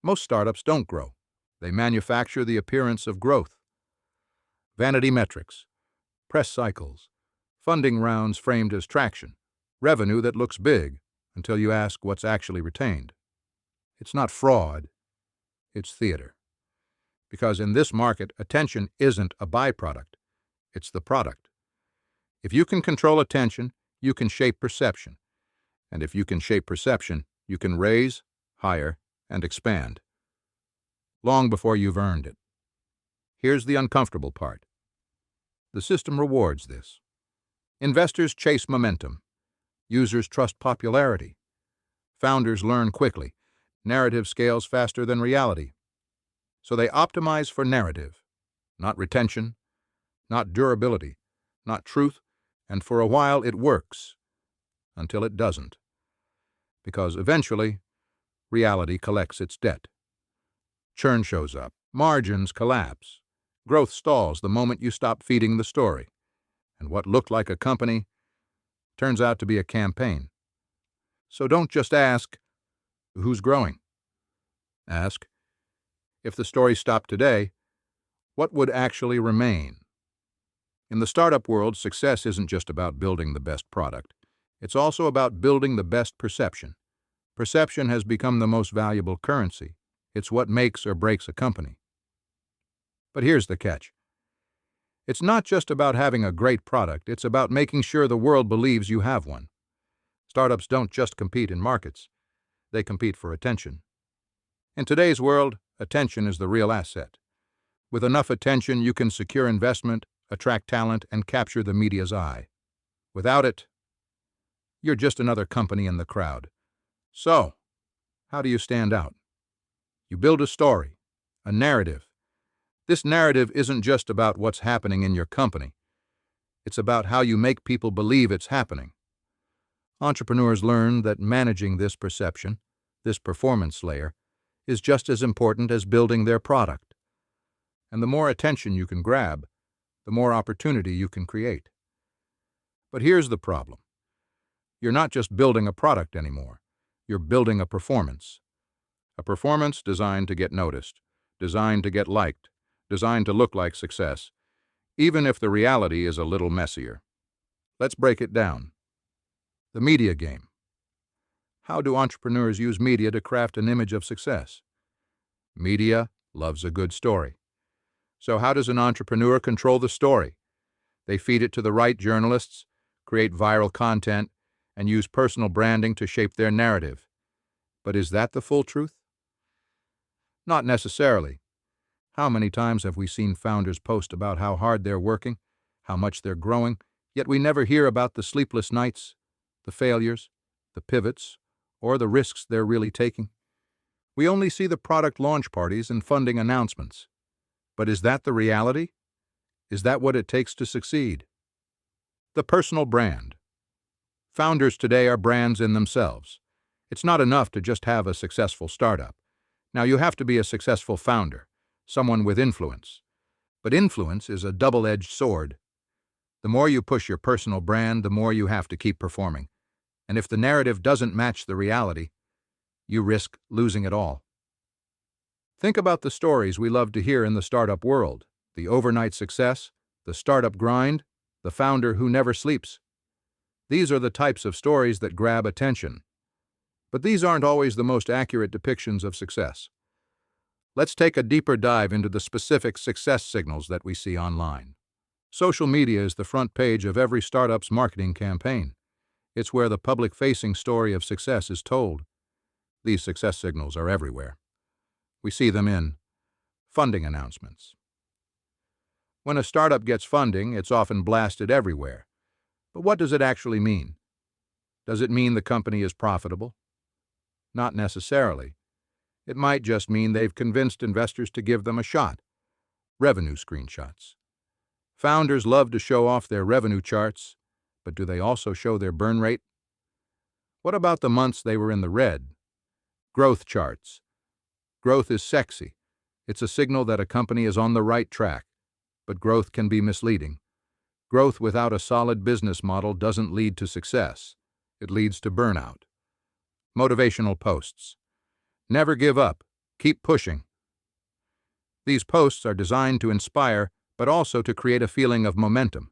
Most startups don't grow. They manufacture the appearance of growth. Vanity metrics, press cycles, funding rounds framed as traction, revenue that looks big until you ask what's actually retained. It's not fraud, it's theater. Because in this market, attention isn't a byproduct, it's the product. If you can control attention, you can shape perception. And if you can shape perception, you can raise, hire, and expand. Long before you've earned it. Here's the uncomfortable part. The system rewards this. Investors chase momentum. Users trust popularity. Founders learn quickly. Narrative scales faster than reality. So they optimize for narrative, not retention, not durability, not truth, and for a while it works, until it doesn't. Because eventually, reality collects its debt. Churn shows up, margins collapse, growth stalls the moment you stop feeding the story, and what looked like a company turns out to be a campaign. So don't just ask, who's growing? Ask, if the story stopped today, what would actually remain? In the startup world, success isn't just about building the best product. It's also about building the best perception. Perception has become the most valuable currency. It's what makes or breaks a company. But here's the catch. It's not just about having a great product, it's about making sure the world believes you have one. Startups don't just compete in markets, they compete for attention. In today's world, attention is the real asset. With enough attention, you can secure investment, attract talent, and capture the media's eye. Without it, you're just another company in the crowd. So, how do you stand out? You build a story, a narrative. This narrative isn't just about what's happening in your company. It's about how you make people believe it's happening. Entrepreneurs learn that managing this perception, this performance layer, is just as important as building their product. And the more attention you can grab, the more opportunity you can create. But here's the problem. You're not just building a product anymore. You're building a performance. A performance designed to get noticed, designed to get liked, designed to look like success, even if the reality is a little messier. Let's break it down. The media game. How do entrepreneurs use media to craft an image of success? Media loves a good story. So how does an entrepreneur control the story? They feed it to the right journalists, create viral content, and use personal branding to shape their narrative. But is that the full truth? Not necessarily. How many times have we seen founders post about how hard they're working, how much they're growing, yet we never hear about the sleepless nights, the failures, the pivots, or the risks they're really taking? We only see the product launch parties and funding announcements. But is that the reality? Is that what it takes to succeed? The personal brand. Founders today are brands in themselves. It's not enough to just have a successful startup. Now you have to be a successful founder, someone with influence. But influence is a double-edged sword. The more you push your personal brand, the more you have to keep performing. And if the narrative doesn't match the reality, you risk losing it all. Think about the stories we love to hear in the startup world. The overnight success, the startup grind, the founder who never sleeps. These are the types of stories that grab attention. But these aren't always the most accurate depictions of success. Let's take a deeper dive into the specific success signals that we see online. Social media is the front page of every startup's marketing campaign. It's where the public-facing story of success is told. These success signals are everywhere. We see them in funding announcements. When a startup gets funding, it's often blasted everywhere. But what does it actually mean? Does it mean the company is profitable? Not necessarily. It might just mean they've convinced investors to give them a shot. Revenue screenshots. Founders love to show off their revenue charts, but do they also show their burn rate? What about the months they were in the red? Growth charts. Growth is sexy. It's a signal that a company is on the right track, but growth can be misleading. Growth without a solid business model doesn't lead to success. It leads to burnout. Motivational posts. Never give up. Keep pushing. These posts are designed to inspire, but also to create a feeling of momentum.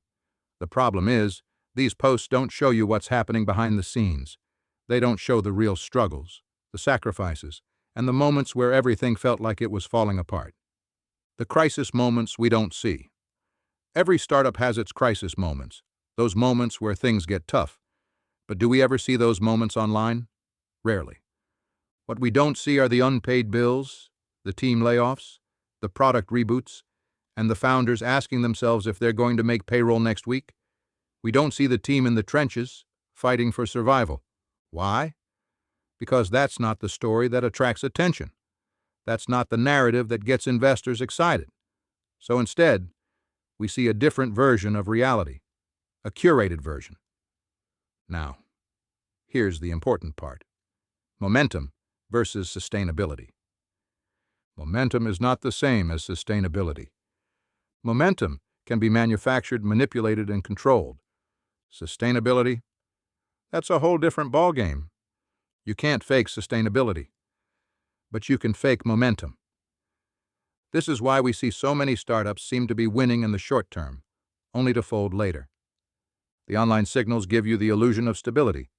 The problem is, these posts don't show you what's happening behind the scenes. They don't show the real struggles, the sacrifices, and the moments where everything felt like it was falling apart. The crisis moments we don't see. Every startup has its crisis moments, those moments where things get tough. But do we ever see those moments online? Rarely. What we don't see are the unpaid bills, the team layoffs, the product reboots, and the founders asking themselves if they're going to make payroll next week. We don't see the team in the trenches, fighting for survival. Why? Because that's not the story that attracts attention. That's not the narrative that gets investors excited. So instead, we see a different version of reality, a curated version. Now, here's the important part. Momentum versus sustainability. Momentum is not the same as sustainability. Momentum can be manufactured, manipulated, and controlled. Sustainability? That's a whole different ballgame. You can't fake sustainability, but you can fake momentum. This is why we see so many startups seem to be winning in the short term, only to fold later. The online signals give you the illusion of stability.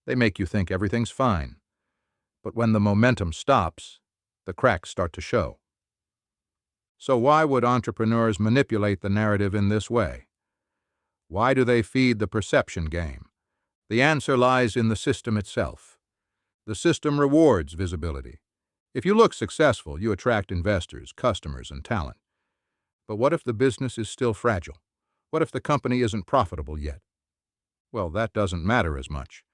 They make you think everything's fine. But when the momentum stops, the cracks start to show. So why would entrepreneurs manipulate the narrative in this way? Why do they feed the perception game? The answer lies in the system itself. The system rewards visibility. If you look successful, you attract investors, customers, and talent. But what if the business is still fragile? What if the company isn't profitable yet? Well, that doesn't matter as much.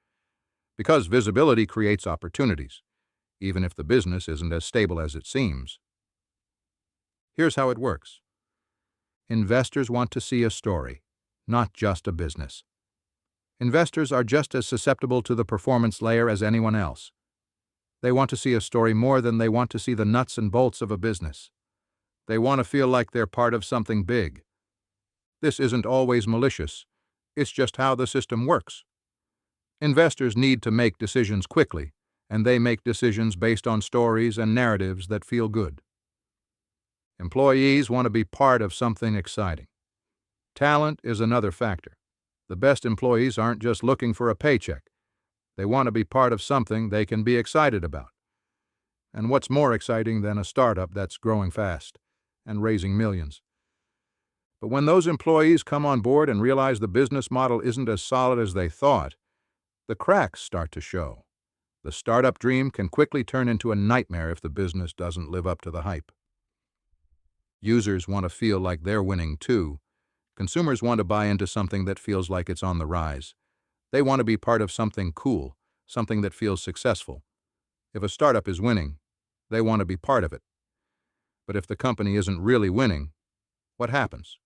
Because visibility creates opportunities, even if the business isn't as stable as it seems. Here's how it works. Investors want to see a story, not just a business. Investors are just as susceptible to the performance layer as anyone else. They want to see a story more than they want to see the nuts and bolts of a business. They want to feel like they're part of something big. This isn't always malicious. It's just how the system works. Investors need to make decisions quickly, and they make decisions based on stories and narratives that feel good. Employees want to be part of something exciting. Talent is another factor. The best employees aren't just looking for a paycheck. They want to be part of something they can be excited about. And what's more exciting than a startup that's growing fast and raising millions? But when those employees come on board and realize the business model isn't as solid as they thought, the cracks start to show. The startup dream can quickly turn into a nightmare if the business doesn't live up to the hype. Users want to feel like they're winning too. Consumers want to buy into something that feels like it's on the rise. They want to be part of something cool, something that feels successful. If a startup is winning, they want to be part of it. But if the company isn't really winning, what happens?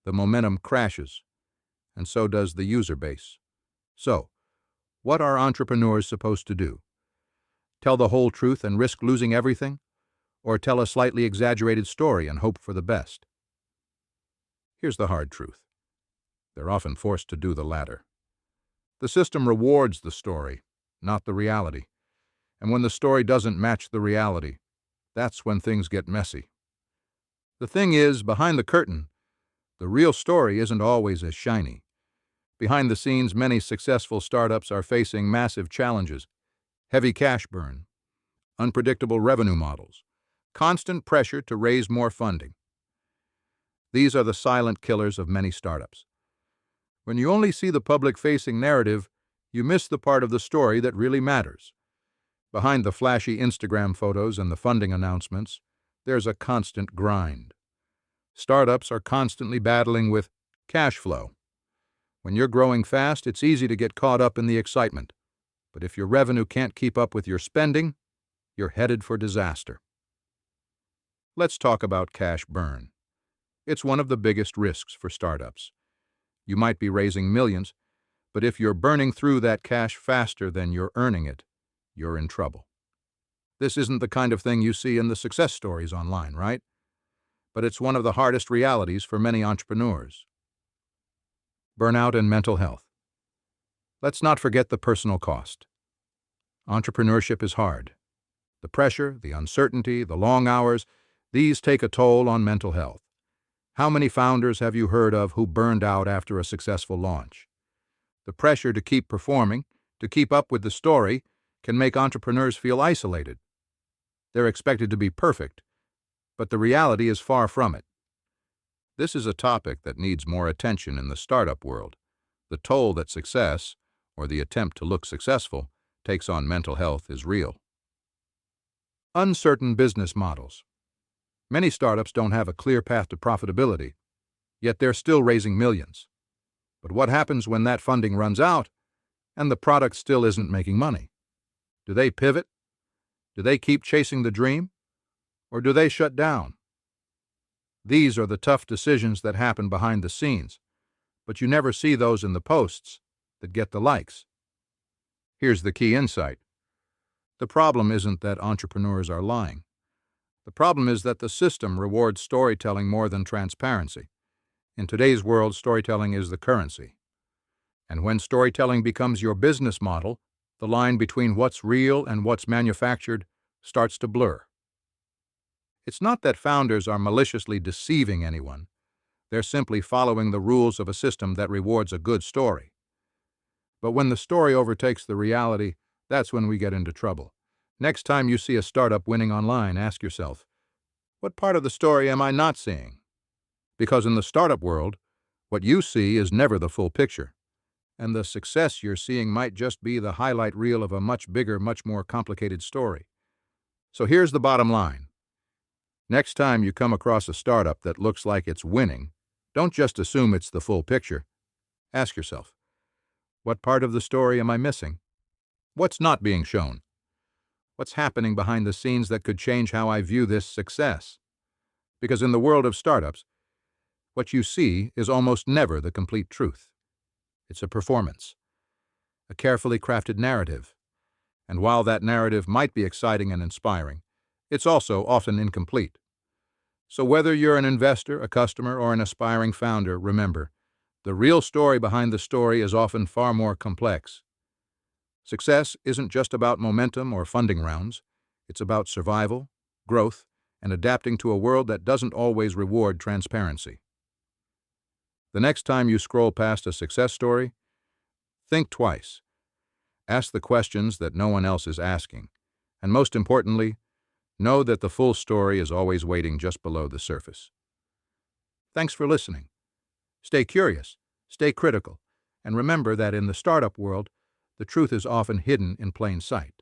The momentum crashes, and so does the user base. So, what are entrepreneurs supposed to do? Tell the whole truth and risk losing everything? Or tell a slightly exaggerated story and hope for the best? Here's the hard truth. They're often forced to do the latter. The system rewards the story, not the reality. And when the story doesn't match the reality, that's when things get messy. The thing is, behind the curtain, the real story isn't always as shiny. Behind the scenes, many successful startups are facing massive challenges: heavy cash burn, unpredictable revenue models, constant pressure to raise more funding. These are the silent killers of many startups. When you only see the public-facing narrative, you miss the part of the story that really matters. Behind the flashy Instagram photos and the funding announcements, there's a constant grind. Startups are constantly battling with cash flow. When you're growing fast, it's easy to get caught up in the excitement. But if your revenue can't keep up with your spending, you're headed for disaster. Let's talk about cash burn. It's one of the biggest risks for startups. You might be raising millions, but if you're burning through that cash faster than you're earning it, you're in trouble. This isn't the kind of thing you see in the success stories online, right? But it's one of the hardest realities for many entrepreneurs. Burnout and mental health. Let's not forget the personal cost. Entrepreneurship is hard. The pressure, the uncertainty, the long hours, these take a toll on mental health. How many founders have you heard of who burned out after a successful launch? The pressure to keep performing, to keep up with the story, can make entrepreneurs feel isolated. They're expected to be perfect, but the reality is far from it. This is a topic that needs more attention in the startup world. The toll that success, or the attempt to look successful, takes on mental health is real. Uncertain business models. Many startups don't have a clear path to profitability, yet they're still raising millions. But what happens when that funding runs out and the product still isn't making money? Do they pivot? Do they keep chasing the dream? Or do they shut down? These are the tough decisions that happen behind the scenes, but you never see those in the posts that get the likes. Here's the key insight. The problem isn't that entrepreneurs are lying. The problem is that the system rewards storytelling more than transparency. In today's world, storytelling is the currency. And when storytelling becomes your business model, the line between what's real and what's manufactured starts to blur. It's not that founders are maliciously deceiving anyone. They're simply following the rules of a system that rewards a good story. But when the story overtakes the reality, that's when we get into trouble. Next time you see a startup winning online, ask yourself, what part of the story am I not seeing? Because in the startup world, what you see is never the full picture, and the success you're seeing might just be the highlight reel of a much bigger, much more complicated story. So here's the bottom line. Next time you come across a startup that looks like it's winning, don't just assume it's the full picture. Ask yourself, what part of the story am I missing? What's not being shown? What's happening behind the scenes that could change how I view this success? Because in the world of startups, what you see is almost never the complete truth. It's a performance, a carefully crafted narrative. And while that narrative might be exciting and inspiring, it's also often incomplete. So whether you're an investor, a customer, or an aspiring founder, remember, the real story behind the story is often far more complex. Success isn't just about momentum or funding rounds. It's about survival, growth, and adapting to a world that doesn't always reward transparency. The next time you scroll past a success story, think twice. Ask the questions that no one else is asking. And most importantly, know that the full story is always waiting just below the surface. Thanks for listening. Stay curious, stay critical, and remember that in the startup world, the truth is often hidden in plain sight.